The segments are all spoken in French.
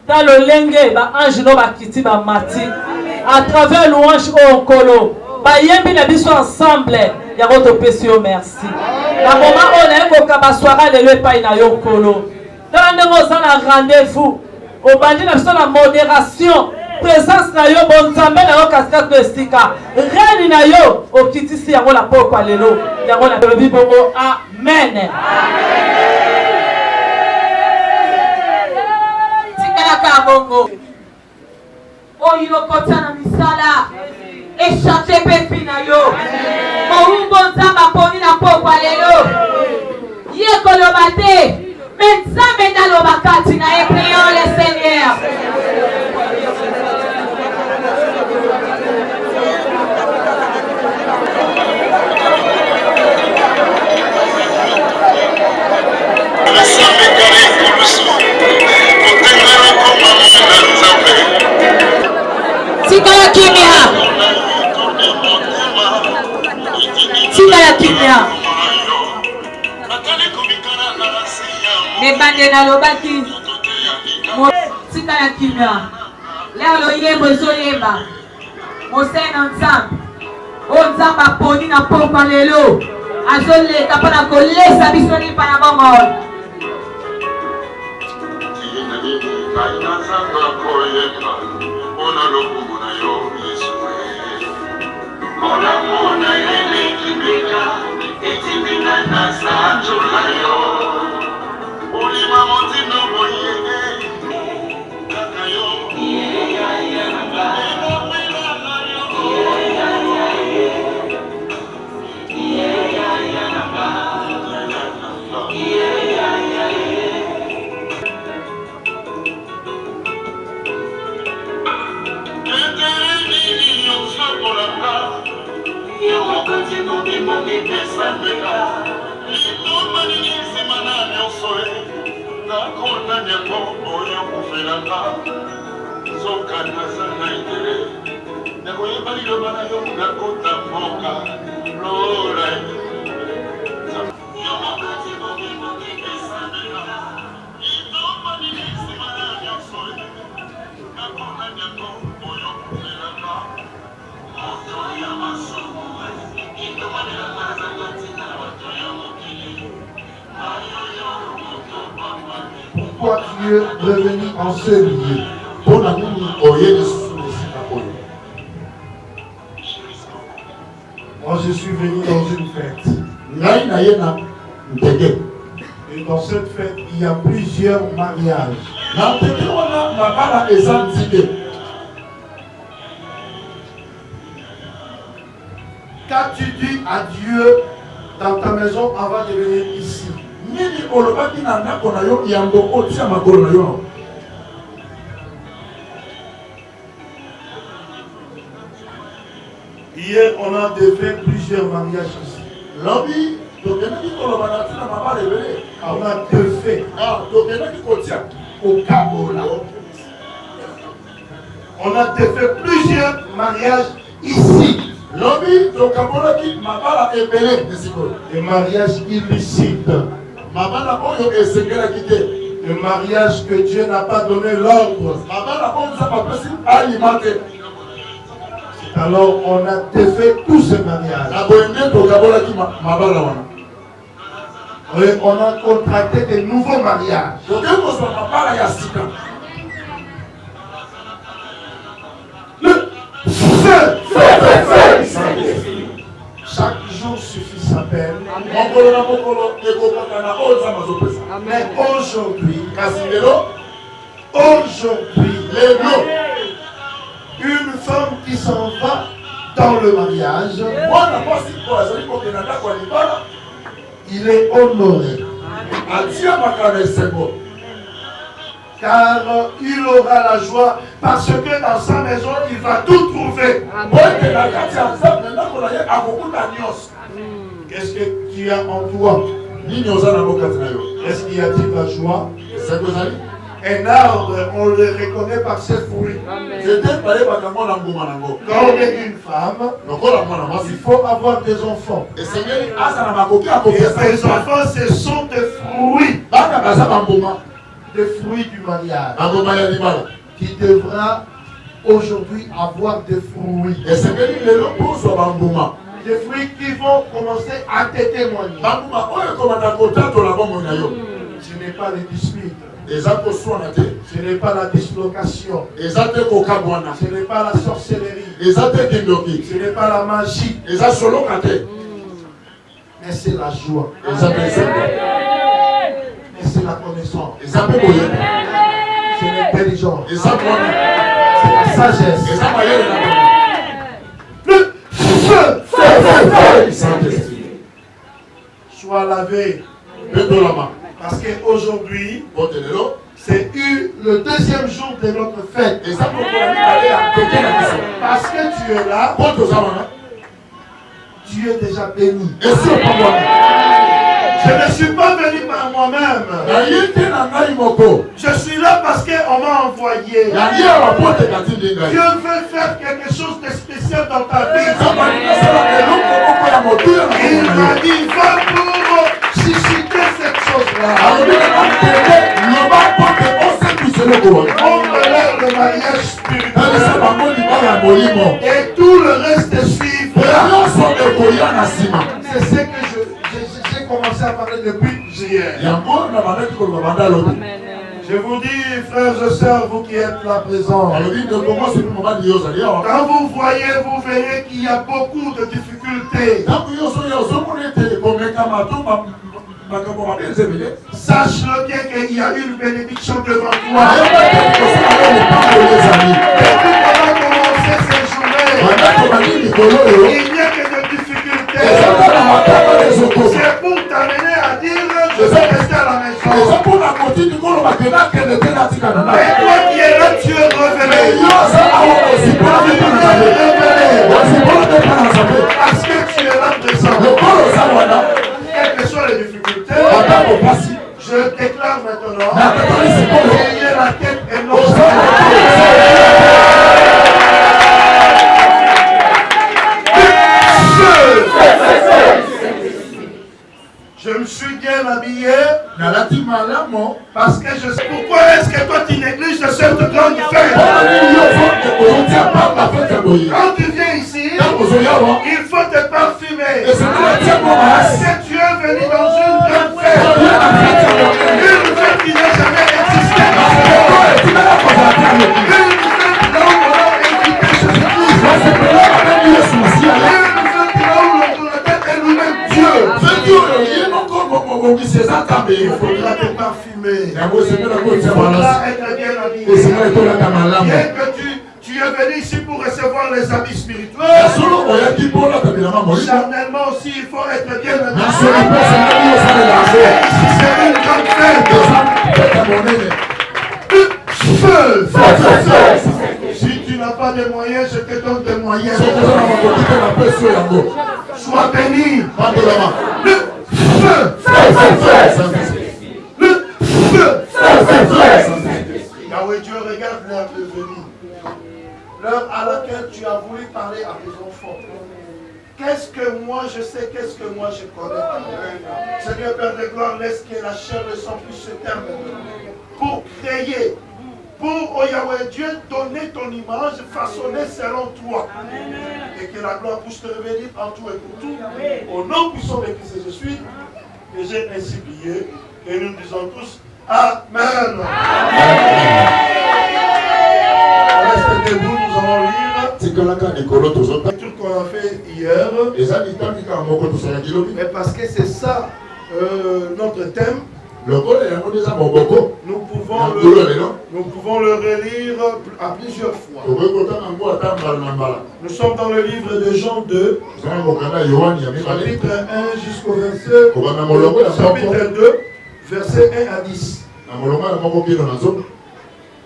Dans le lenge, ba ange no ba kiti ba mati. À travers louange au kolo, ba yembi na biso ensemble. Ya roto pesio merci. La moment on est ko kabaswara de le pa na yo kolo. Dans le ça na rendez-vous. Au bandi na biso la modération. Présence na yo bon nzambe na yo cascade estika. Reine na yo o kiti si yango la poko lelo. Yango na bebi bongo amen. Amen. Kabongo oyo kotana misala échanger pepi na yo moumbo nzamba poni na pokwa lelo ye koloba te mais nzambe ndaloba kati na ye. Prions le Seigneur. tika ya kimia. Nebande na lobaki. Tika ya kimia. Leo lo yembo ezoyemba. Mosena nzambe. O nzambe aponi na pokwa lelo. Azoleka mpona kolesa biso lipa na bongo. Pourquoi tu es revenu en ce lieu? Moi je suis venu dans une fête. Et dans cette fête, il y a plusieurs mariages. Qu'as-tu dit à Dieu dans ta maison avant de venir ici? Hier, on a défait plusieurs mariages ici. On a défait on a défait plusieurs mariages ici. Des mariages illicites. Le mariage que Dieu n'a pas donné l'ordre. Alors on a défait tous ces mariages. Et on a contracté de nouveaux mariages. Chaque jour suffit sa peine. Mais aujourd'hui, une femme qui s'en va dans le mariage, il est honoré. Car il aura la joie parce que dans sa maison il va tout trouver. Qu'est-ce que tu as en toi? Est-ce qu'il y a-t-il la joie? Un arbre, on le reconnaît par ses fruits. Quand on est une femme, il faut avoir des enfants. Et ces enfants, ce sont des fruits. Des fruits du mariage. Qui devra aujourd'hui avoir des fruits. Des fruits qui vont commencer à te témoigner. Ce n'est pas les disputes. Ce n'est pas la dislocation. Ce n'est pas la sorcellerie. Ce n'est pas la magie. Mais c'est la joie. Mais c'est la connaissance. C'est l'intelligence. C'est la sagesse. Le feu. Sois lavé. Parce qu'aujourd'hui, c'est le deuxième jour de notre fête. Parce que tu es là, tu es déjà béni. Je ne suis pas venu par moi-même. Je suis là parce qu'on m'a envoyé. Dieu veut faire quelque chose de spécial dans ta vie. Il Et tout le reste suivra. C'est ce que j'ai commencé à parler depuis hier. Je vous dis, frères et sœurs, vous qui êtes là présents, quand vous voyez, vous verrez qu'il y a beaucoup de difficultés. Sache-le bien qu'il y a une bénédiction devant toi. Depuis qu'on a commencé ces journées, il n'y a que des difficultés. C'est pour t'amener à dire je vais rester à la maison. Et toi qui es là, tu es révélé. Parce que tu es là présent. Quelles que soient les difficultés, je déclare maintenant ayez la tête et non je me suis bien habillé parce que je sais pourquoi est-ce que toi tu négliges cette grande fête. Quand tu viens ici, il faut te parfumer parce que tu es venu dans une grande fête. Une fête qui n'a jamais existé. Une fête là où on a invité Jésus-Christ. Une fête là où l'autorité est lui-même Dieu. Il faudra te parfumer. Il faudra être bien habillé. Bien que tu es venu ici pour recevoir les habits spirituels. Charnellement aussi, il faut être bien habillé. Ici, c'est une grande fête. Si tu n'as pas de moyens, je te donne des moyens. Sois béni. Le feu. Yahweh Dieu, regarde l'heure de venir. L'heure à laquelle tu as voulu parler à tes enfants. Qu'est-ce que moi je sais, qu'est-ce que moi je connais. Seigneur Père de gloire, laisse que la chair de sang puisse se terminer. Pour créer, pour, oh Yahweh Dieu, donner ton image, façonner selon toi. Et que la gloire puisse te revenir en tout et pour tout. Au nom puissant de Christ je suis, que j'ai ainsi prié. Et nous disons tous Amen. Restez debout, nous allons lire. Le truc qu'on a fait hier. Mais parce que c'est ça notre thème. Nous pouvons le relire à plusieurs fois. Nous sommes dans le livre de Jean 2, chapitre 1 jusqu'au verset, chapitre 2, verset 1 à 10.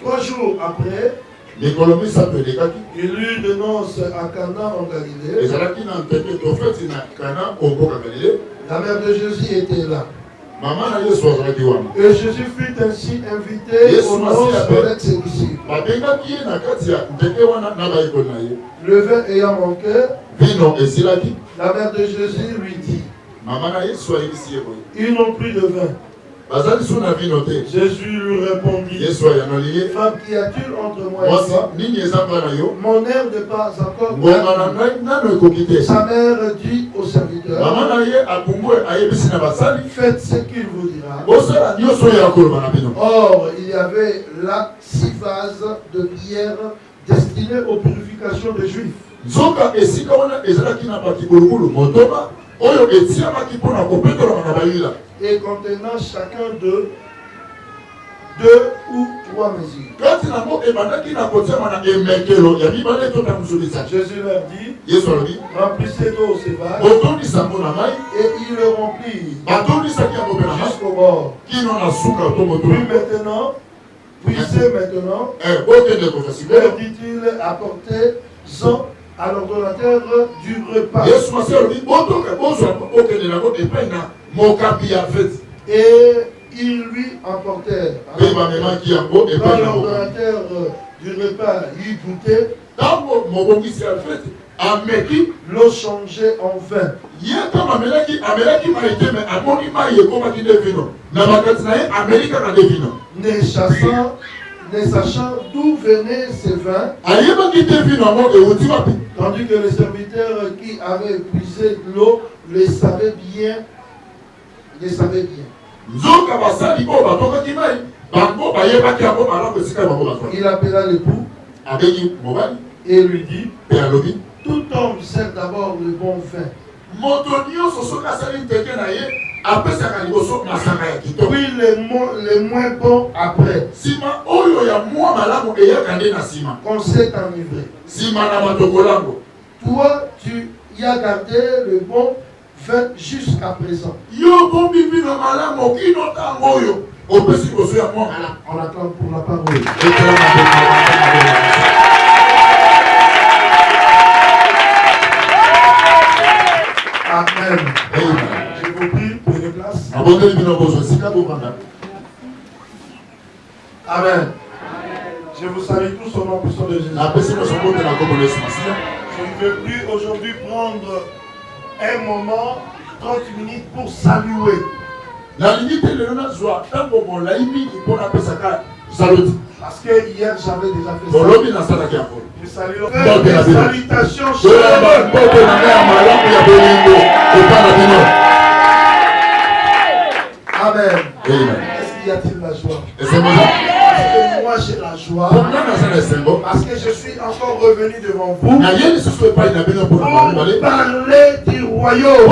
3 jours après, il eut de noces à Cana en Galilée. La mère de Jésus était là. Et Jésus fut ainsi invité aux noces avec ses disciples. Le vin ayant manqué, la mère de Jésus lui dit, ils n'ont plus de vin. Jésus lui répondit, femme, qu'y a-t-il entre moi et toi? Mon heure n'est pas encore arrivée. Sa mère dit au serviteur, faites ce qu'il vous dira. Or, il y avait là 6 vases de pierre destinés aux purifications des Juifs. Et contenant chacun de 2 ou 3 mesures. Jésus leur dit, remplissez d'eau ces vases. Et ils le remplirent jusqu'au bord. Puissez maintenant, leur dit-il, apportez-en à l'ordonnateur du repas. Et ils lui emportèrent. Quand l'ordonnateur du repas y goûtait, l'eau changeait en vin. Ne chassant ne sachant d'où venaient ces vins, tandis que les serviteurs qui avaient épuisé l'eau les savaient bien. Il appela l'époux et lui dit, tout homme sert d'abord le bon vin. Oui, les moins bons après. Qu'on s'est enivré. Toi, tu y as gardé le bon vin jusqu'à présent. On acclame pour la parole. Amen. Je vous prie, prenez place. Amen. Je vous salue tous au nom puissant de Jésus. Je ne veux plus aujourd'hui prendre un moment, 30 minutes pour saluer. Parce que hier j'avais déjà fait ça. Je salue les salutations. Amen. Est-ce qu'il y a-t-il la joie? Parce que moi j'ai la joie. Parce que je suis encore revenu devant vous pour parler du royaume.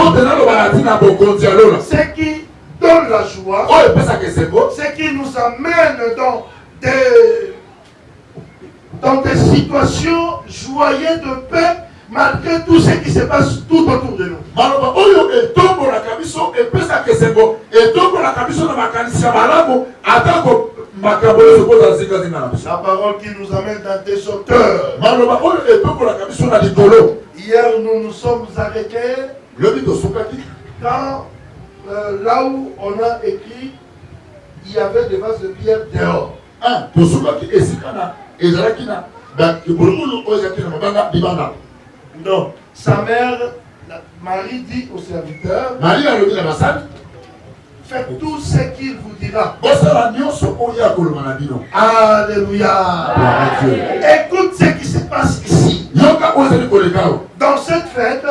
Ce qui donne la joie, ce qui nous amène dans des situations joyeuses de paix malgré tout ce qui se passe tout autour de nous. La parole qui nous amène dans des auteurs. Hier nous nous sommes arrêtés quand là où on a écrit il y avait des vases de pierre dehors. Non, sa mère, Marie dit au serviteur, faites tout ce qu'il vous dira. Alléluia. Écoute ce qui se passe ici. Dans cette fête,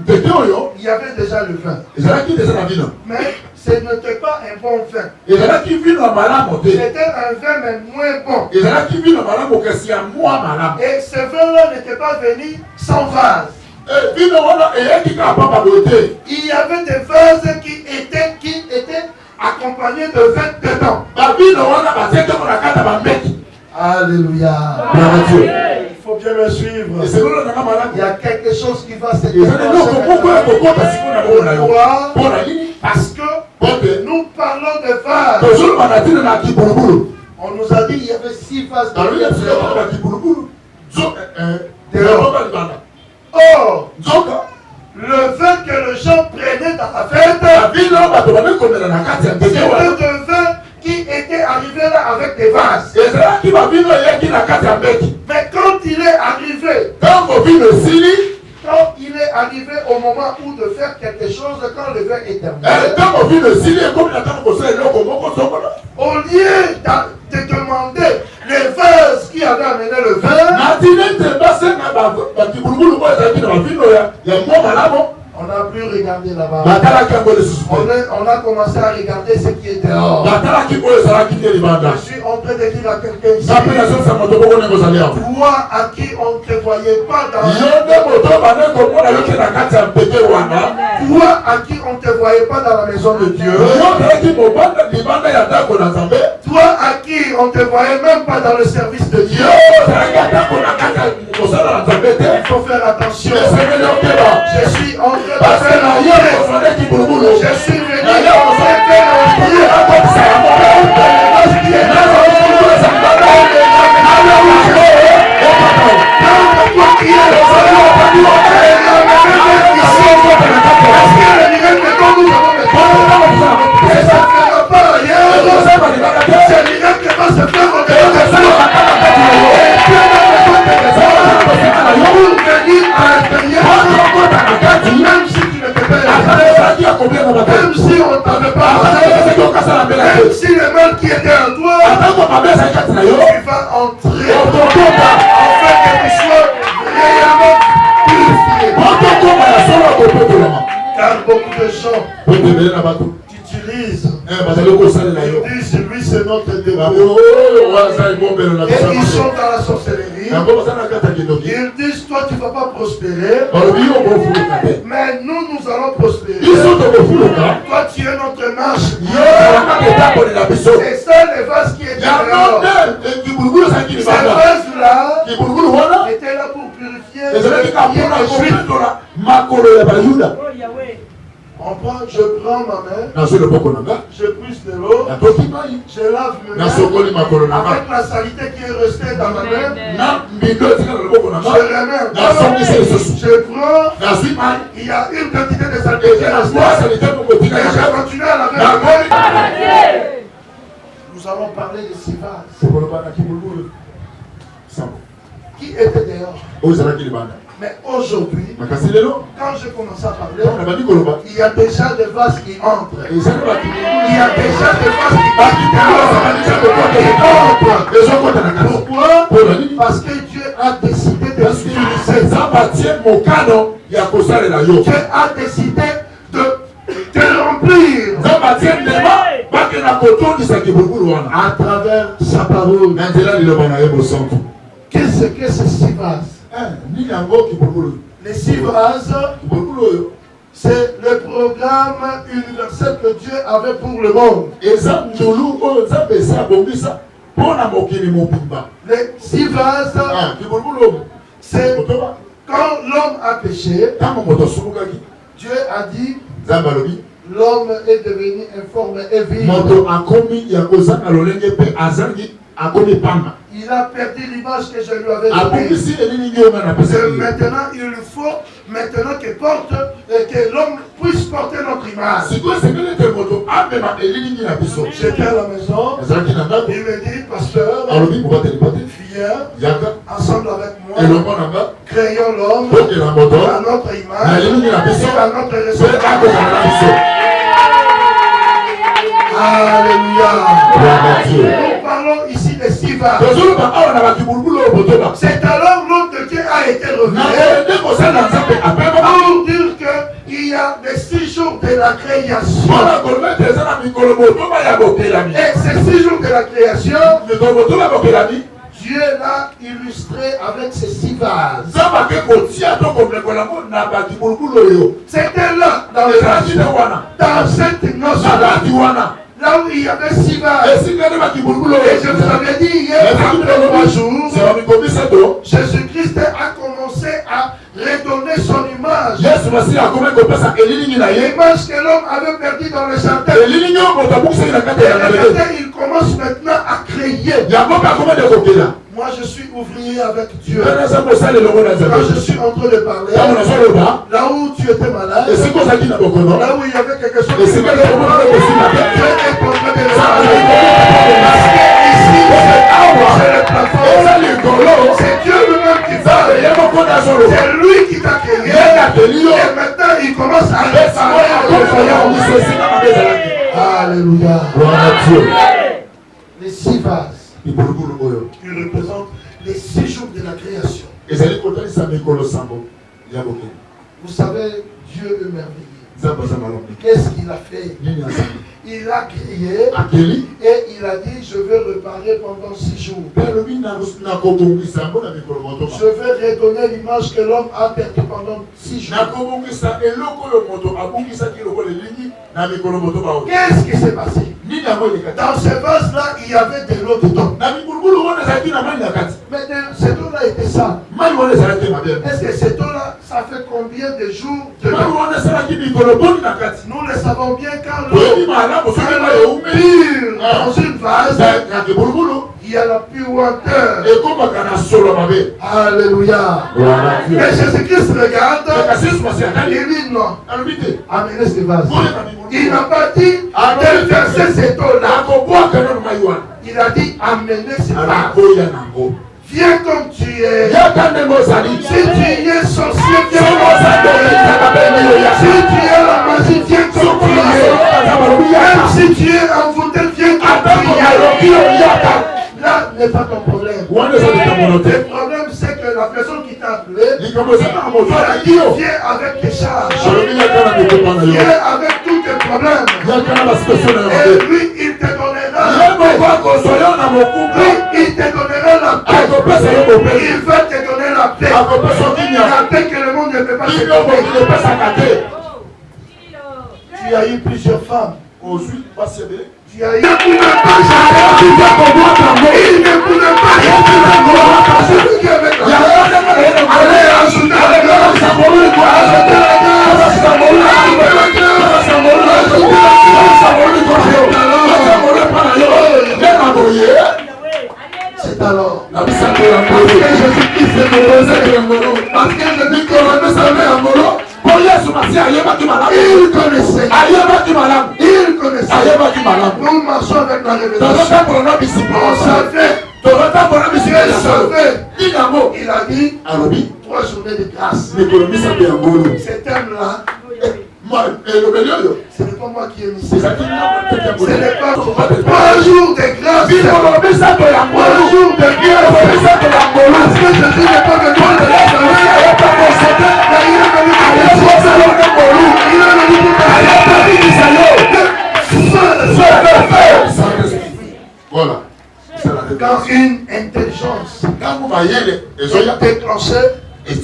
il y avait déjà le vin. Mais ce n'était pas un bon vin. C'était un vin mais moins bon. Et ce vin-là n'était pas venu sans vase. Il y avait des vases qui étaient accompagnés de vin dedans. Alléluia. Il faut bien me suivre. Il y a quelque chose qui va se passer. Parce que nous parlons de vases. On nous a dit qu'il y avait 6 vases dehors. Or, le vin que les gens prenaient dans la fête, c'était le vin qui était arrivé là avec des vases. Mais quand il est arrivé, au moment où de faire quelque chose, quand le vin est terminé, au lieu de demander les vases qui avaient amené le vin, on n'a plus regardé là-bas. On a commencé à regarder ce qui est dehors. Je suis en train de dire à quelqu'un ici, toi à qui on ne te voyait pas dans toi à qui on ne te voyait pas dans la maison de Dieu, toi à qui on ne te voyait même pas dans le service de Dieu, il faut faire attention. Je suis en train de faire la je suis venu même si on t'avait pas, même si le mal qui était en toi, il beaucoup de gens qui utilisent. Ils disent, lui c'est notre démon. Et ils sont dans la sorcellerie. Ils disent, toi tu ne vas pas prospérer. Mais nous allons prospérer. Toi tu es notre marche. C'est ça le vase qui est derrière. Ces vases-là étaient là pour purifier. Je prends ma main, je puise de l'eau, je lave mes mains avec la saleté qui est restée dans ma main. Je remets, je prends, il y a une quantité de saleté qui est restée et je continue à laver ma main. Nous allons parler de Sivas. Qui était dehors? Mais aujourd'hui, quand je commence à parler, il y a déjà des vases qui entrent. Il y a déjà des vases qui entrent. Pourquoi? Parce que Dieu a décidé de l'utiliser. Dieu a décidé de te remplir à travers sa parole. Qu'est-ce que c'est Sivas? Les Sivas, c'est le programme universel que Dieu avait pour le monde. Les Sivas, c'est quand l'homme a péché, Dieu a dit, l'homme est devenu informe et vide. Il a perdu l'image que je lui avais donnée. Maintenant, il faut que l'homme puisse porter notre image. J'étais à la maison, il me dit, pasteur, viens, ensemble avec moi, créons l'homme à notre image et à notre ressemblance. Alléluia. Nous parlons ici de Sivas. C'est alors l'homme de Dieu a été révélé pour dire qu'il y a les 6 jours de la création. Et ces 6 jours de la création, Dieu l'a illustré avec ces 6 vases. C'était là, dans cette noce, là où il y avait 6 vases. Et je vous avais dit hier, après 3 jours, Jésus-Christ a commencé à redonner son image. L'image que l'homme avait perdue dans le jardin. Il commence maintenant à créer. Moi je suis ouvrier avec Dieu. Quand je suis en train de parler, là où tu étais malade, là où il y avait quelque chose qui me Dieu est en train de le parce que ici, c'est le plafond. C'est Dieu lui-même qui parle. C'est lui qui t'a créé. Et maintenant il commence à réparer. Alléluia. Les 6 vases qui représentent les 6 jours de la création. Vous savez, Dieu est merveilleux. Qu'est-ce qu'il a fait? Il a créé et il a dit, je vais réparer pendant 6 jours. Je vais redonner l'image que l'homme a perdue pendant 6 jours. Qu'est-ce qui s'est passé? Dans ces vases-là, il y avait de l'eau dedans. Mais cette eau-là était sale. Est-ce que cette eau-là, ça fait combien de jours de l'eau? Nous le savons bien quand l'eau pure dans une vase, il y a la puanteur. Alléluia. Et Jésus-Christ regarde, il dit non, amenez ce vase. Il n'a pas dit de verser cette eau-là. Il a dit amenez ce vase. Viens comme tu es. Si tu es sorcier, viens comme tu es. Si tu es la magie, viens comme tu es. Même si tu es envoûté, viens comme tu es. Là n'est pas ton problème. Le problème, c'est que la personne qui t'a appelé, viens avec tes charges. Viens avec tous tes problèmes. Et lui, il te donnera la paix. Lui, il te donnera la paix. Il va te donner la paix. La paix que le monde ne peut pas te donner. Tu as eu plusieurs femmes. Tu as eu... Il ne pouvait pas celui qui avait la allez ajouter la grâce. C'est alors parce que Jésus-Christ est mort. Parce que Jésus qu'on a salvé à mort. Il connaissait. Il connaissait. Nous marchons avec la révélation. On savait. Il a dit 3 journées de grâce. Cet homme-là, ce n'est pas moi qui ai mis ça. Ce n'est pas 3 jours de grâce. 3 jours de grâce. Parce que Jésus n'est pas venu de la salver. Il est venu voilà. Quand une intelligence est déclenchée, il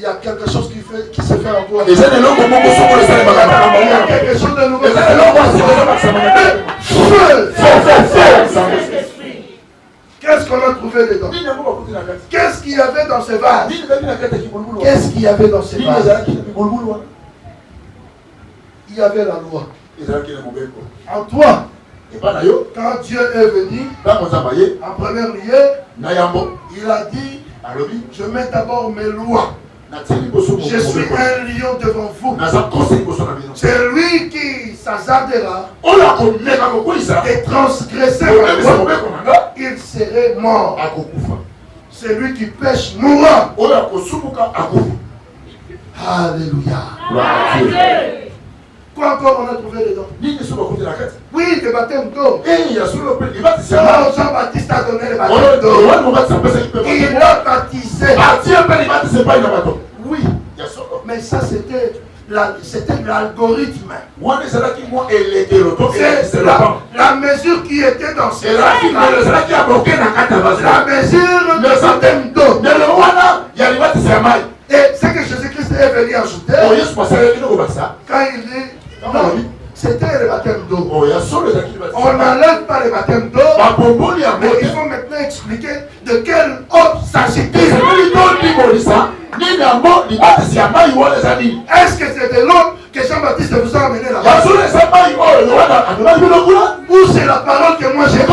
y a quelque chose qui se fait en toi. Il y a quelque chose de nouveau. Qu'est-ce qu'on a trouvé dedans? Qu'est-ce qu'il y avait dans ces vases? Qu'est-ce qu'il y avait dans ces vases? Il y avait la loi. En toi, quand Dieu est venu, en premier lieu, il a dit, je mets d'abord mes lois. Je suis un lion devant vous. C'est lui qui s'hasardera de transgresser la loi. Il serait mort. C'est lui qui pêche mourra. Alléluia. Quoi encore on a trouvé dedans? Oui, le baptême d'eau. Jean-Baptiste a donné le baptême d'eau. Il a baptisé. Oui, mais ça c'était l'algorithme. C'est la mesure qui était dans ce la mesure du baptême d'eau. Et ce que Jésus-Christ est venu ajouter, quand il dit, non, c'était le baptême d'eau. On n'enlève pas le baptême d'eau, mais il faut maintenant expliquer de quelle eau s'agit-il. Est-ce que c'est de l'eau que Jean-Baptiste vous a amené là-bas? Ou c'est la parole que moi j'ai dit? Il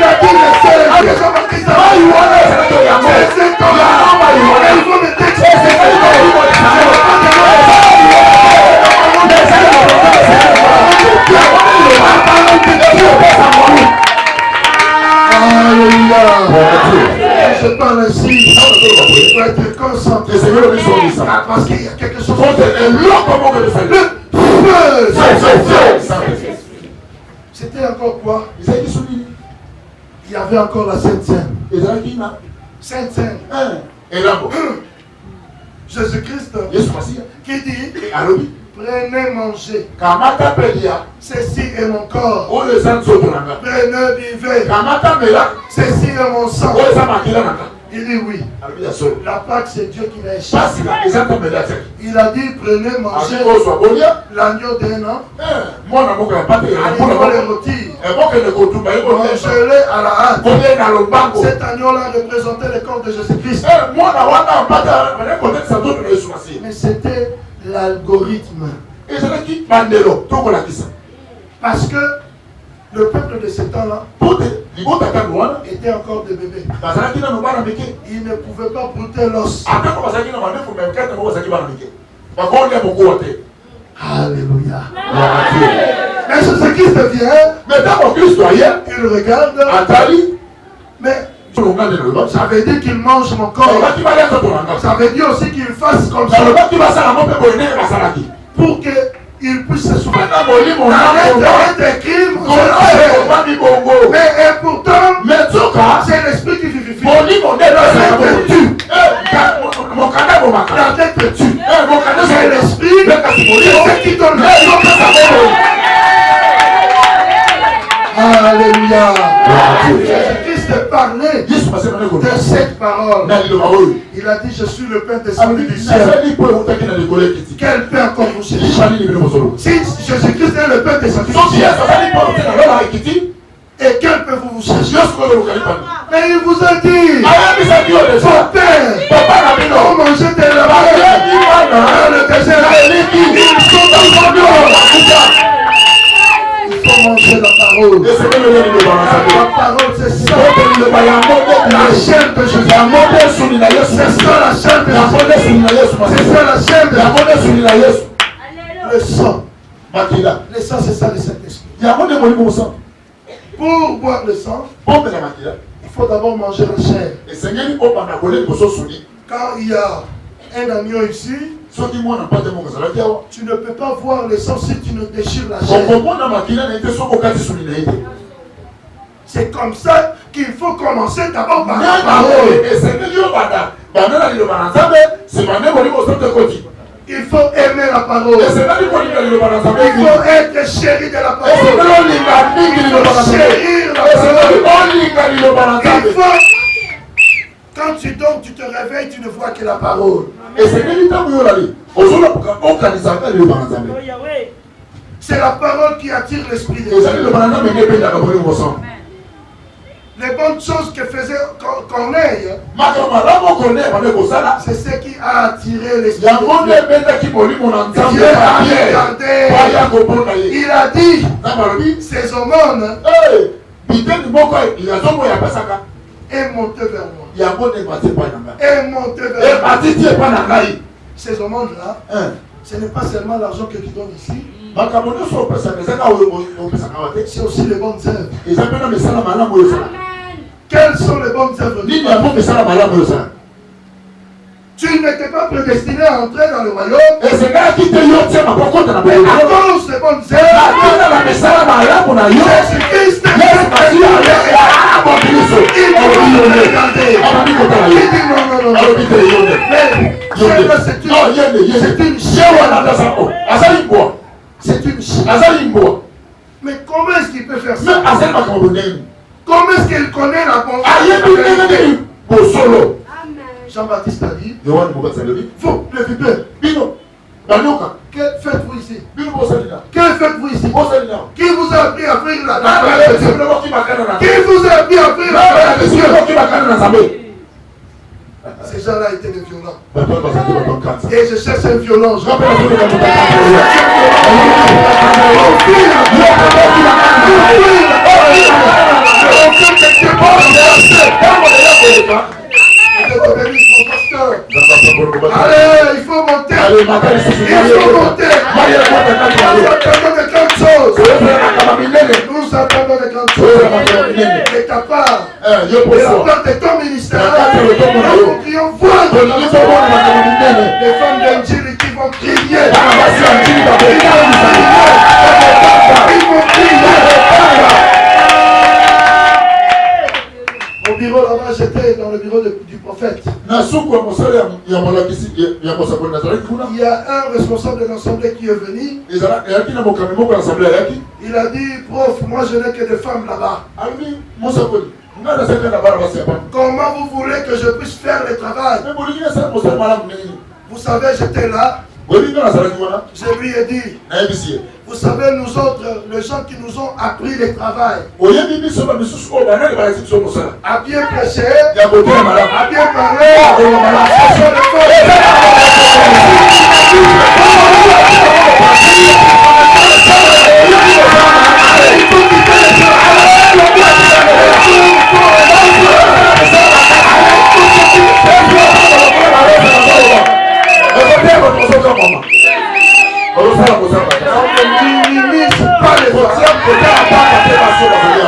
a dit le seul que Jean-Baptiste a amené. C'est comme il faut me texter. Je parle ainsi pour être concentré. Parce qu'il y a quelque chose. C'était encore quoi? Il y avait encore la Sainte Seine. Sainte Seine. Jésus-Christ qui dit prenez, mangez. Ceci est mon corps. Prenez, vivez. Ceci est mon sang. Il dit oui. La Pâque, c'est Dieu qui l'a échappé. Il a dit prenez, mangez l'agneau d'un an. Allez, le rôtir. Mangez-le à la hâte. Cet agneau-là représentait le corps de Jésus-Christ. Mais c'était l'algorithme. Parce que le peuple de ce temps-là était encore des bébés. Il ne pouvait pas brouter l'os. Alléluia. Mais Jésus-Christ vient, il regarde, mais ça veut dire qu'il mange mon corps. Ça veut dire aussi qu'il fasse comme ça. Pour qu'il puisse se souvenir. Arrête d'écrire. Mais pourtant, c'est l'esprit qui vivifie. La tête tue. La tête tue. Mais l'esprit, c'est ce qui donne la vie. Alléluia. Jésus-Christ parlait de cette parole. Il a dit, je suis le pain descendu du ciel. Quel pain comme vous cherchez? Si Jésus-Christ est le pain descendu du ciel, et quel pain vous cherchez? Mais il vous a dit, son pain, on mangeait de la terre, dans le désert, ils sont dans le il faut manger la parole. La parole, c'est ça. La chair de Jésus. C'est ça la chair de Jésus. C'est ça la chair de Jésus. Le sang. Le sang, c'est ça le Saint-Esprit. Pour boire le sang, il faut d'abord manger la chair. Quand il y a un agneau ici, tu ne peux pas voir le sang si tu ne déchires la chair. C'est comme ça qu'il faut commencer d'abord par la parole. Il faut aimer la parole. Il faut être chéri de la parole. Il faut chérir la parole. Il faut... Quand tu dors, tu te réveilles, tu ne vois que la parole. C'est la parole qui attire l'esprit de Dieu. Les bonnes choses que faisait Corneille, c'est ce qui a attiré l'esprit de Dieu. Dieu a regardé. Il a dit, ces aumônes est monté vers moi. Est monté vers moi. Ces aumônes-là, ce n'est pas seulement l'argent que tu donnes ici. C'est aussi les bonnes œuvres. Quelles sont les bonnes œuvres? Tu n'étais pas prédestiné à entrer dans le royaume. À cause des bonnes œuvres, Jésus-Christ mais comment est-ce qu'il peut faire ça? Comment est-ce qu'il connaît la bonne? Jean-Baptiste a dit, vous, les vipères, que faites-vous ici? Que faites-vous ici? Qui vous a appris à faire la Qui vous a appris à faire la Ces gens-là étaient des violents. Et je cherche un violent. Allez, il faut monter. Il faut monter. Nous attendons de grandes choses. Et ta part, et la part de ton ministère, nous crions voir. Les femmes d'Angélie qui vont crier. Ils vont crier. Au bureau là-bas, j'étais dans le bureau du prophète. Il y a un responsable de l'assemblée qui est venu. Il a dit, prof, moi je n'ai que des femmes là-bas. Comment vous voulez que je puisse faire le travail? Vous savez, j'étais là. Je lui ai dit, vous savez, nous autres, les gens qui nous ont appris le travail, à bien prêcher, à bien parler, ce sont les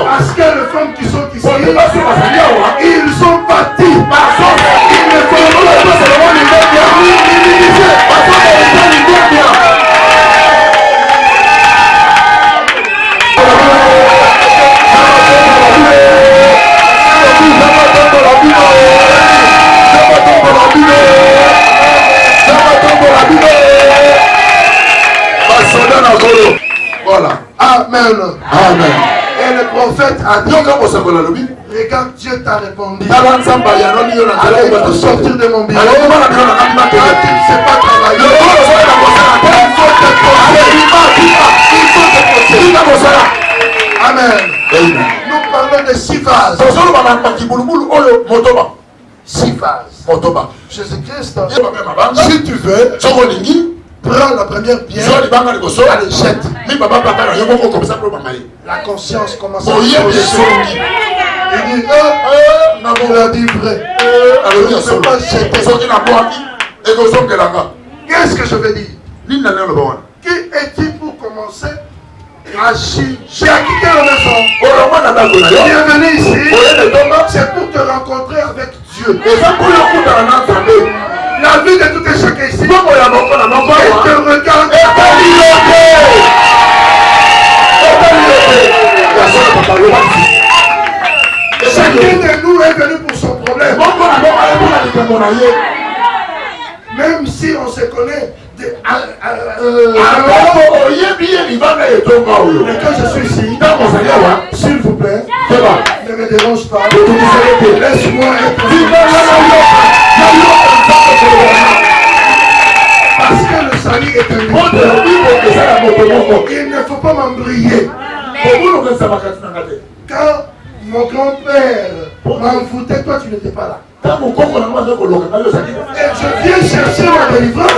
parce que les femmes qui sont ici, ils sont partis. Ils ne font pas seulement Amen. Amen. Et le prophète a dit, regarde, Dieu t'a répondu. Allez, il faut sortir de mon bureau. Quand tu ne sais pas travailler, il faut te poser. Amen. Nous parlons de 6 vases. 6 vases. Jésus-Christ, si tu veux, prends la première pierre. Allez, jette. La conscience commence à se il dit, il a dit vrai. Je ne peux pas jeter. Qu'est-ce que je veux dire? Qui est-il pour commencer à chier? J'ai quitté la maison. Il est venu ici. C'est pour te rencontrer avec Dieu. La vie de tout et chacun ici. Et te regarde. Chacun de nous est venu pour son problème. Même si on se connaît. Mais quand je suis ici, s'il vous plaît, ne me dérange pas. Laisse-moi être. Parce que le salut est un mystère. Il ne faut pas m'embrayer. Quand mon grand-père m'en foutait, toi tu n'étais pas là. Et je viens chercher ma délivrance.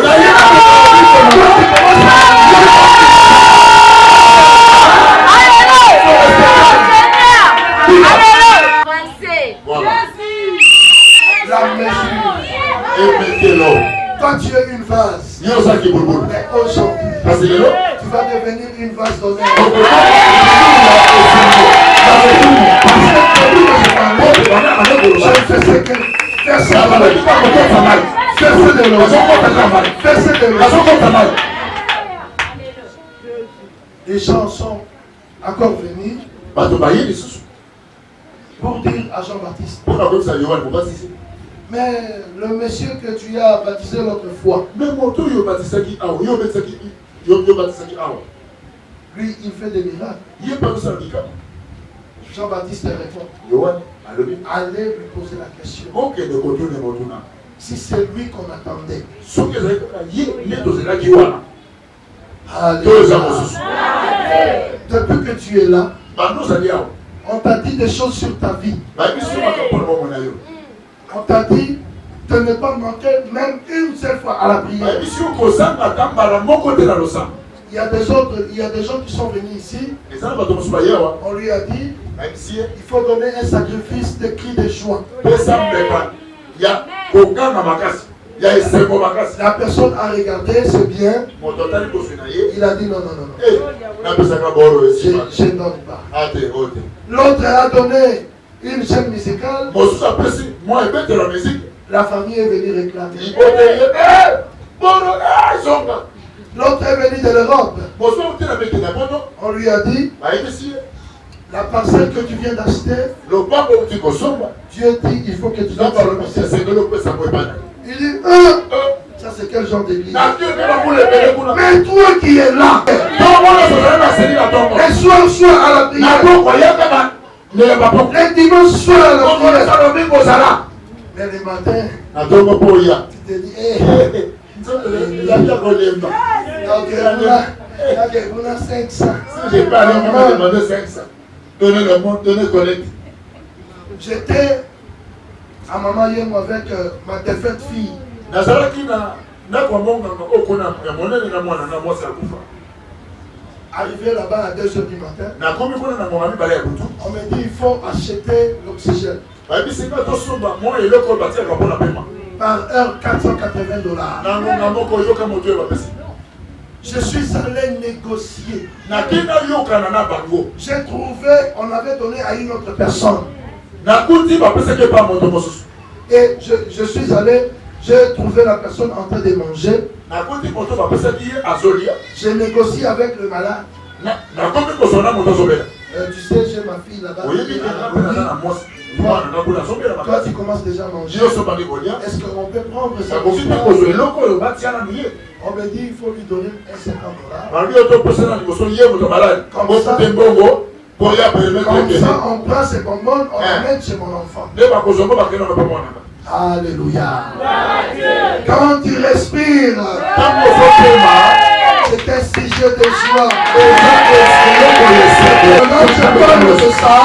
La mesure. Quand tu es une vase, mais aujourd'hui, tu vas devenir une vase d'honneur. Je fais ce que les gens sont encore venus pour dire à Jean-Baptiste, mais le monsieur que tu as baptisé l'autre fois, lui il fait des miracles. Jean-Baptiste répond, allez lui poser la question. Si c'est lui qu'on attendait. Alléluia. Depuis que tu es là, on t'a dit des choses sur ta vie. On t'a dit de ne pas manquer même une seule fois à la prière. Il y a des gens qui sont venus ici. On lui a dit, il faut donner un sacrifice de cri de joie. La personne a regardé, c'est bien. Il a dit non. Je ne donne pas. L'autre a donné une chaîne musicale. La famille est venue réclamer. L'autre est venu de l'Europe. On lui a dit, la parcelle que tu viens d'acheter, Dieu dit il faut que tu donnes cette parcelle. Il dit, ça c'est quel genre d'église? Mais toi qui es là, et soir à la prière, les dimanches soir à la prière, mais le matin, tu te dis, on a 500. Si j'ai pas allé, on m'a demandé 500. Donnez le monde, donnez collecte. J'étais à maman hier avec ma défunte fille. Arrivé là-bas à 2h du matin, on m'a dit il faut acheter l'oxygène. Par heure $480. Je suis allé négocier. J'ai trouvé, on avait donné à une autre personne. Et je suis allé, j'ai trouvé la personne en train de manger. J'ai négocié avec le malade. Tu sais, j'ai ma fille là-bas. Toi, tu commences déjà à manger. Est-ce qu'on peut prendre ça? On me dit il faut lui donner un $50. Comme ça, on prend ces bonbons, on amène chez mon enfant. Alléluia. Quand tu respires, c'est un sujet de joie. Quand je parle de ça,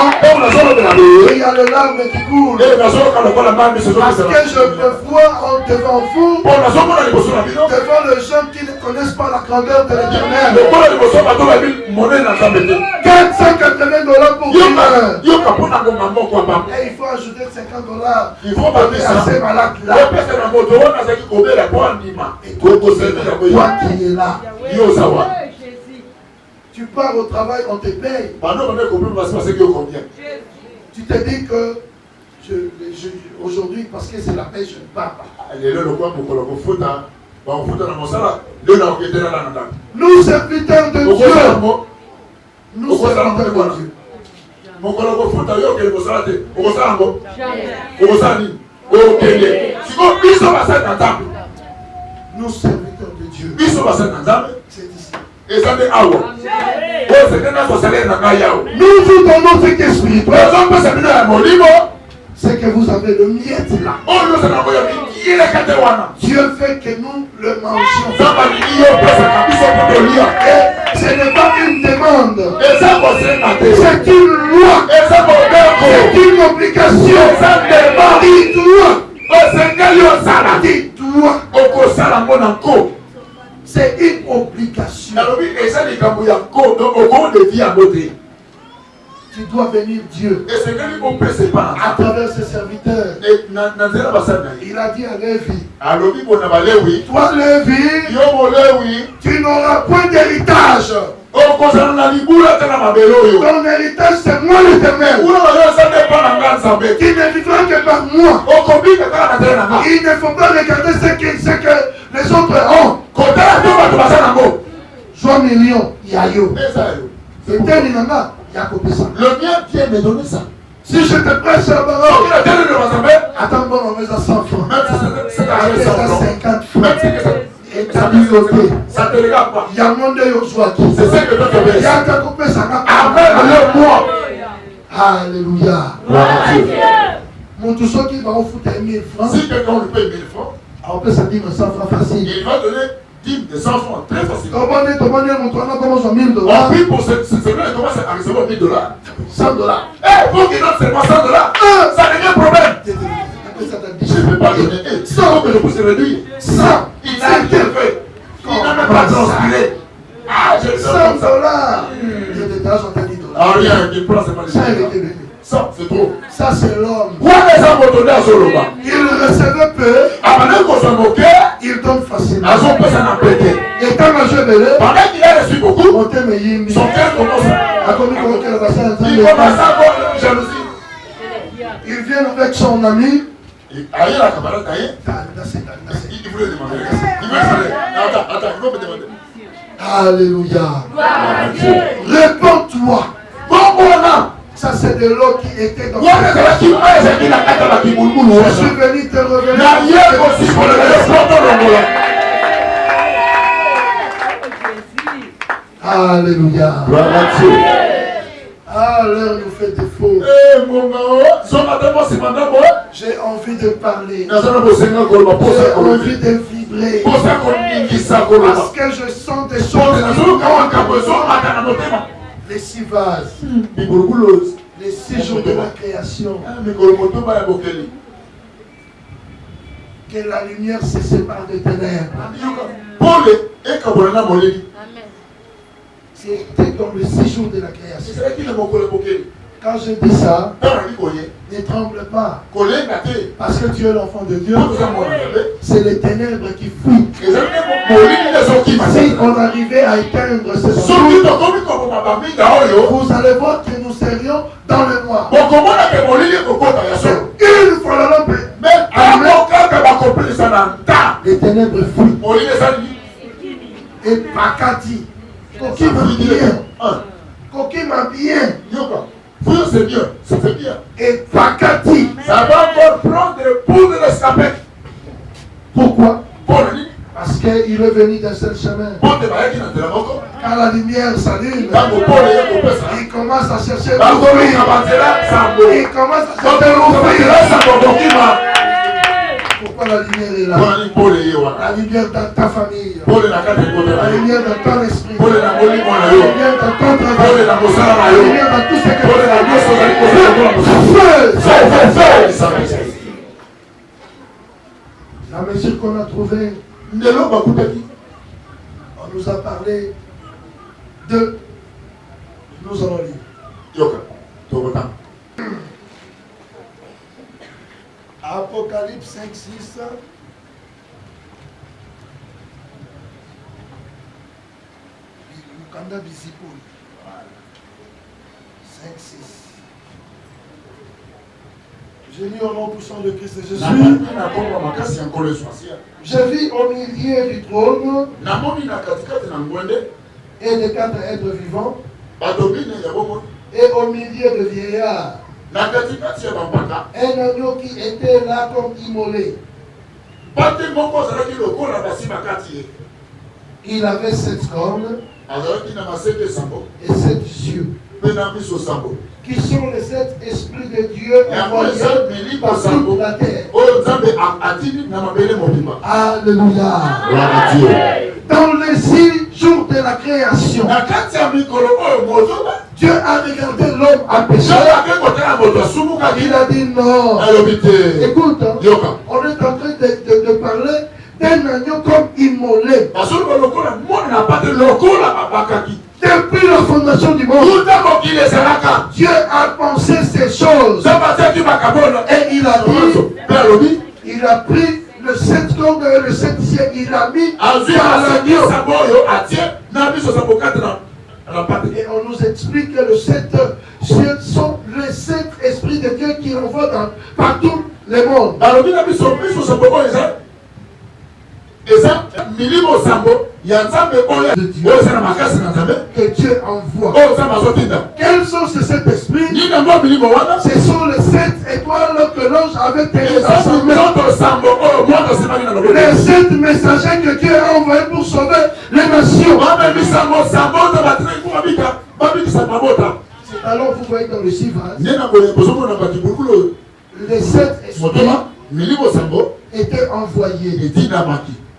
il y a le larme qui coule. Parce que je me vois devant vous, devant les gens qui ne connaissent pas la grandeur de l'Éternel. $480 pour vivre. Et il faut ajouter $50. Il faut passer assez malade là. Et toi qui es là, tu pars au travail, on te paye. Tu te dis que aujourd'hui, parce que c'est la paix, je ne pars pas. Nous serviteurs de Dieu. Nous serviteurs de Dieu. Nous serviteurs de Dieu. C'est ici. Nous vous donnons ce qui est spirituel. C'est que vous avez le miette là. Dieu fait que nous le mangions. Et ce n'est pas une demande. C'est une loi. C'est une obligation. Dis-toi. C'est une obligation. Tu dois venir Dieu à travers ses serviteurs. Il a dit à Lévi, toi Lévi, tu n'auras point d'héritage. Ton héritage c'est moi l'Éternel. Qui ne vivra que par moi. Il ne faut pas regarder ce que les autres ont. Joie million, yayo. Le mien vient me donner ça. Si je te prêche la parole, attends, bon, on met à 100 francs. C'est à 50 francs. Et t'as dû voter. Ça te regarde pas. Il y a un monde de joie. C'est ce que toi tu veux. Il y a un coupé ça. Amen. Alléluia. Mon tout ce qui va en foutre 1000 francs. Si quelqu'un lui paye 1000 francs, on peut se dire 100 francs facile. Il va donner 10 100 francs très facile. Comment on commence à $1000. Oui, pour ce celui-là, il commence à recevoir $1000. $100. Eh, faut qu'il donne seulement $100. Ça devient un problème. Je ne peux pas donner 100 que je puisse réduire. 100. Il n'a rien fait. Il n'a même pas transpiré. Ah, je $100. Je détache en $10. Ah, rien, il prend seulement les $100. Ça, c'est trop. Ça, c'est l'homme. Il recevait peu. Il donne facilement. Et quand je belé, pendant qu'il a reçu beaucoup, son cœur commence à jalousie. Il vient avec son ami. Il voulait demander. Attends, il va me demander. Alléluia. Réponds-toi. Ça c'est de l'eau qui était dans le. Je suis venu te revenir. Alléluia. Ah, l'heure nous fait défaut. J'ai envie de parler. J'ai envie de vibrer. Parce que je sens des choses. Les 6 vases. Les 6 jours de la création. Que la lumière se sépare des ténèbres. C'était dans les 6 jours de la création. Quand je dis ça, ne tremble pas. Parce que tu es l'enfant de Dieu. C'est les ténèbres qui fuient. Si on arrivait à éteindre ce jour, vous allez voir que nous serions dans le noir. Une fois la lampe, les ténèbres fuient. Et Pakati, Coquille m'a bien. Coquille m'a bien. c'est mieux. Ça fait bien. Et Pakati. Ça va encore prendre pour de l'escapé. Pourquoi? Pour le lit. Parce qu'il est venu d'un seul chemin. Pour te bailler qui n'a te la moko. Quand la lumière s'allume, il commence à chercher il l'ouvrir. Il commence à chercher l'ouvrir. Pourquoi la lumière est là? La lumière dans ta famille. La lumière dans ton esprit. La lumière dans ton travail. La lumière dans tout ce que tu fais. La mesure qu'on a trouvée, on nous a parlé de... Nous allons lire. Apocalypse 5, 6. Lukanda Bizipoli. 5, 6. J'ai lu au nom puissant de Christ Jésus. Je vis au milieu du trône et des 4 êtres vivants et au milieu de vieillards. Un agneau qui était là comme immolé. Il avait 7 cornes et 7 yeux, qui sont les 7 esprits de Dieu envoyés par toute la terre. Alléluia. Dans les 6 jours de la création, Dieu a regardé l'homme à péché. Il a dit non. Écoute, on est en train de parler d'un agneau comme immolé. Depuis la fondation du monde, Dieu a pensé ces choses. Et il a dit, il a pris le 7 cornes et le 7 ciel, il a mis dans l'agneau. Et on nous explique que le 7 cieux sont les 7 esprits de Dieu qui envoient par tout le monde. Que Dieu envoie. Quels sont ces 7 esprits? Ce sont les 7 étoiles que l'ange avait tenu dans sa main. Les 7 messagers que Dieu a envoyés pour sauver les nations. Alors vous voyez dans le 6 vases, les 7 esprits étaient envoyés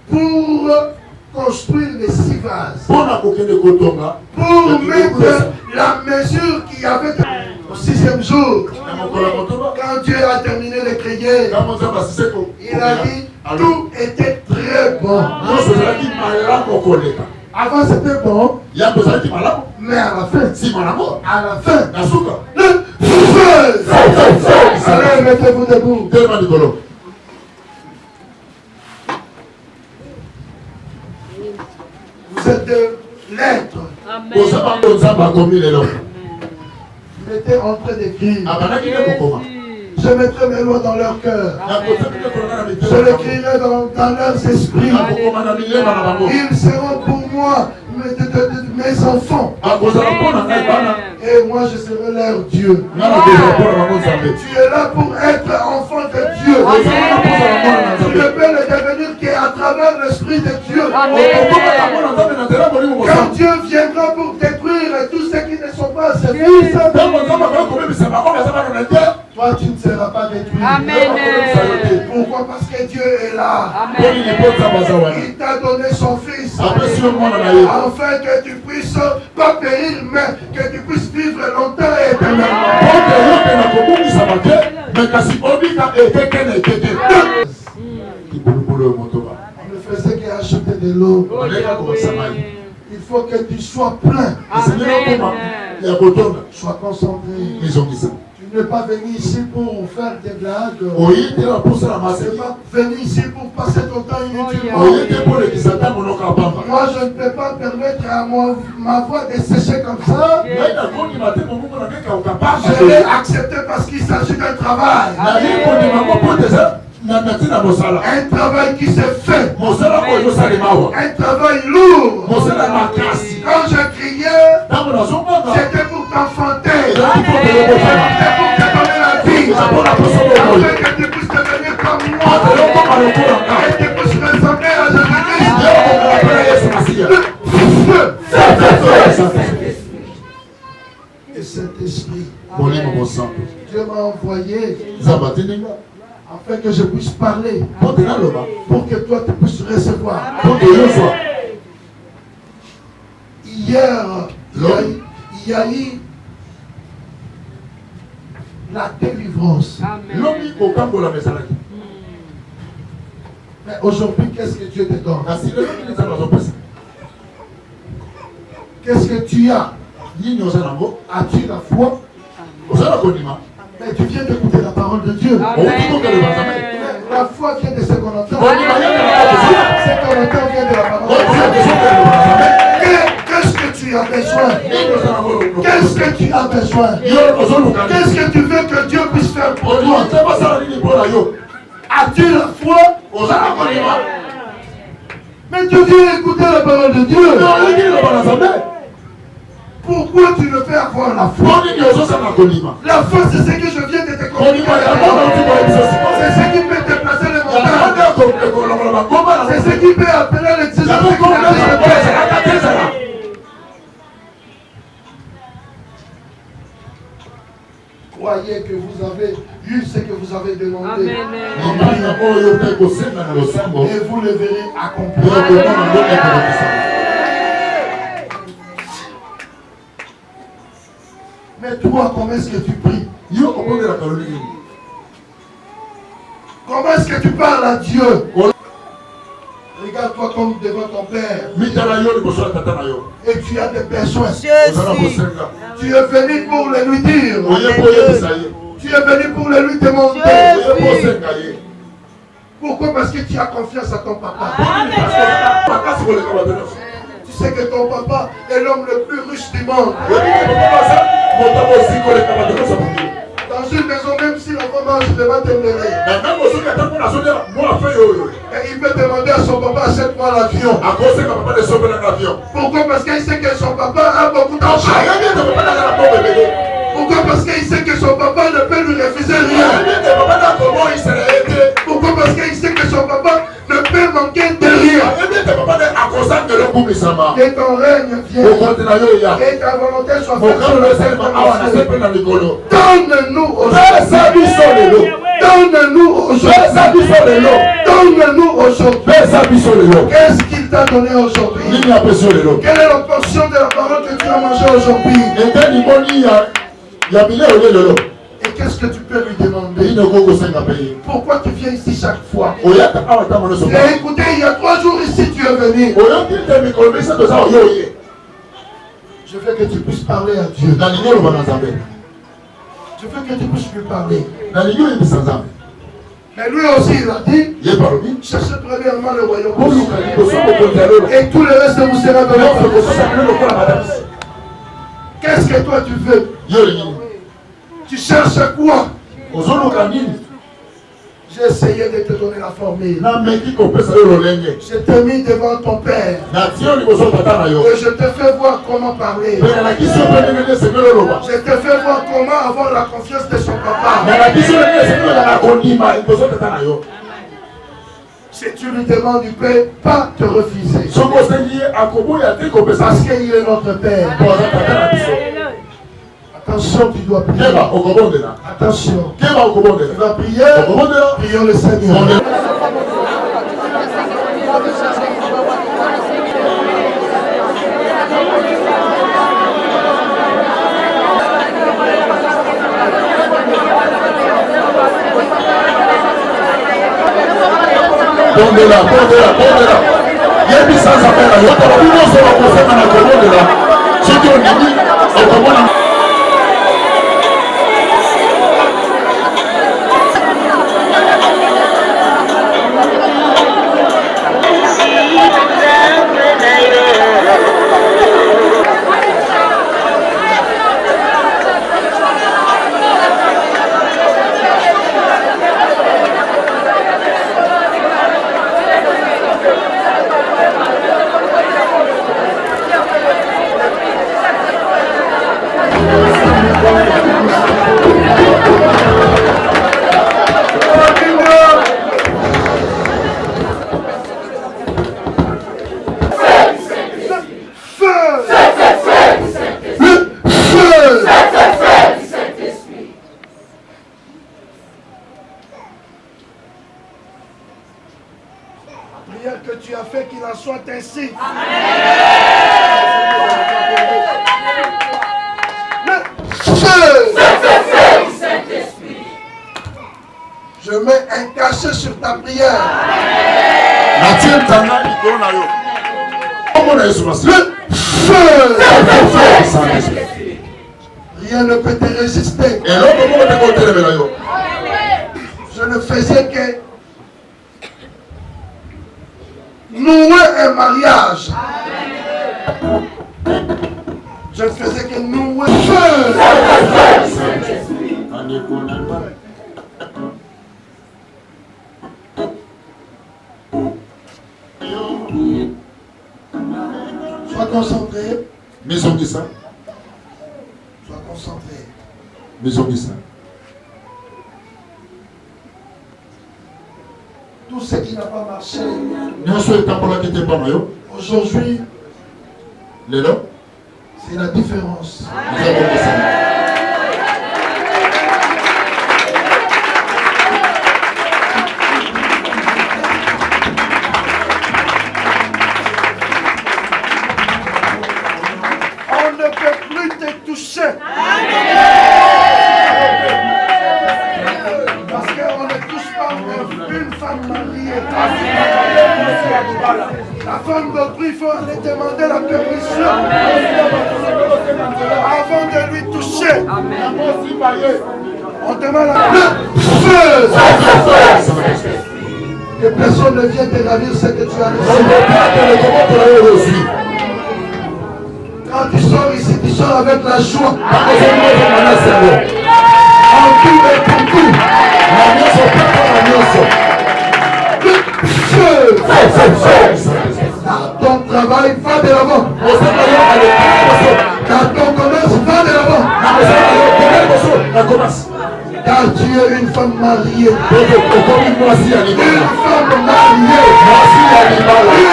pour construire les 6 vases, pour mettre la mesure qu'il y avait au 6e jour. Quand Dieu a terminé de créer, il a dit tout était très bon. Avant c'était bon, mais à la fin, le feu. Allez, mettez-vous debout. Vous êtes de l'être. Il était en train d'écrire. Je mettrai mes lois dans leur cœur. Je l'écrirai dans leurs esprits. Ils seront pour moi mes enfants. Et moi je serai leur Dieu. Tu es là pour être enfant de Dieu. Tu ne peux le devenir qu'à travers l'esprit de Dieu. Quand Dieu viendra pour détruire tous ceux qui ne sont pas ses fils, toi tu ne seras pas détruit. Amen. Pourquoi? Parce que Dieu est là. Amen. Il t'a donné son fils afin que tu puisses pas périr, mais que tu puisses vivre longtemps et éternellement. On ne faisait qu'acheter de l'eau. Il faut que tu sois plein. Sois concentré. Tu n'es pas venu ici pour faire des blagues. Tu n'es pas venu ici pour passer ton temps inutilement. Moi, je ne peux pas permettre à ma voix de sécher comme ça. Je l'ai accepté parce qu'il s'agit d'un travail. Un travail qui s'est fait. Un travail lourd. Quand je criais, c'était pour t'enfanter. Saint-Esprit. Dieu m'a envoyé Zabatinga. afin que je puisse parler, Pour que toi tu puisses recevoir. Hier, il y a eu la délivrance. Mais aujourd'hui, qu'est-ce que Dieu te donne? Qu'est-ce que tu as? As-tu la foi? Mais tu viens d'écouter la parole de Dieu. La foi vient de ce qu'on entend. Ce qu'on entend vient de la parole de Dieu. Qu'est-ce que tu as besoin? Qu'est-ce que tu as besoin? Qu'est-ce que tu veux que Dieu puisse faire pour toi? As-tu la foi? Mais tu viens écouter la parole de Dieu. Pourquoi tu ne peux avoir la foi? La foi, c'est ce que je viens de te communiquer. C'est ce qui peut déplacer les montagnes. C'est ce qui peut appeler l'existence. Croyez que vous avez eu ce que vous avez demandé. Et vous le verrez accompli. Mais toi, comment est-ce que tu pries? Comment est-ce que tu parles à Dieu? Regarde-toi comme devant ton Père. Et tu as des besoins. Tu es venu pour le lui dire. Tu es venu pour le lui demander. Pourquoi? Parce que tu as confiance à ton papa. Tu sais que ton papa est l'homme le plus riche du monde. Dans une maison, même si l'enfant mange, il va te lever. Et il peut demander à son papa, achète-moi l'avion. Pourquoi? Parce qu'il sait que son papa a beaucoup d'argent. Pourquoi? Parce qu'il sait que son papa ne peut lui refuser rien. Pourquoi? Parce qu'il sait que son papa ne peut manquer de rien. Que ton règne vienne. Et ta volonté soit faite. Donne-nous aujourd'hui. Donne-nous aujourd'hui. Donne-nous aujourd'hui. Qu'est-ce qu'il t'a donné aujourd'hui? Quelle est la portion de la parole que tu as mangée aujourd'hui? Et qu'est-ce que tu peux lui demander? Pourquoi tu viens ici chaque fois? Et écoutez, il y a 3 jours ici, tu es venu. Je veux que tu puisses parler à Dieu. Je veux que tu puisses lui parler. Mais lui aussi, il a dit, cherchez premièrement le royaume. Et tout le reste vous sera donné. Qu'est-ce que toi tu veux? Tu cherches quoi? J'ai essayé de te donner la formule. Je t'ai mis devant ton Père. Et je te fais voir comment parler. Je te fais voir comment avoir la confiance de son papa. Si tu lui demandes, il ne peut pas te refuser. Parce qu'il est notre Père. Attention, tu dois prier. Attention. Tu vas prier. Prions le Seigneur. Tondela. Yebi sans appel à l'autre. Tout le monde se va concerner la commande là. Ce qui ont dit, au commande. soit ainsi. Je mets un cachet sur ta prière. Le feu. Rien ne peut te résister. Je ne faisais que nouer un mariage. Je ne faisais que nouer feu. Sois concentré. Maison de ça. Sois concentré. Maison de ça. Tout ce qui n'a pas marché. Aujourd'hui, c'est la différence. On ne peut plus te toucher. Parce qu'on ne touche pas une femme mariée. La femme d'autrui, il faut aller demander la permission avant de lui toucher. On demande le feu. Que personne ne vienne te ravir ce que tu as reçu. Quand tu sors ici, tu sors avec la joie. En tout et pour tout. Dans ton travail, va de l'avant. Dans ton commerce, va de l'avant. Car tu es une femme mariée. Une femme mariée. Une femme mariée.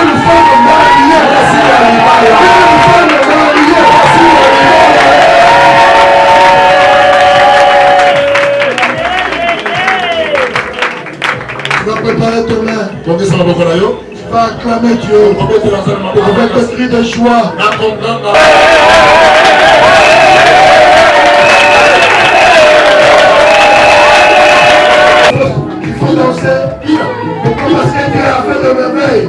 Une femme mariée. Tu vas préparer ton main. Tu vas acclamer Dieu avec des cris de joie. Il faut danser. Pourquoi? Parce que Dieu a fait de merveilles.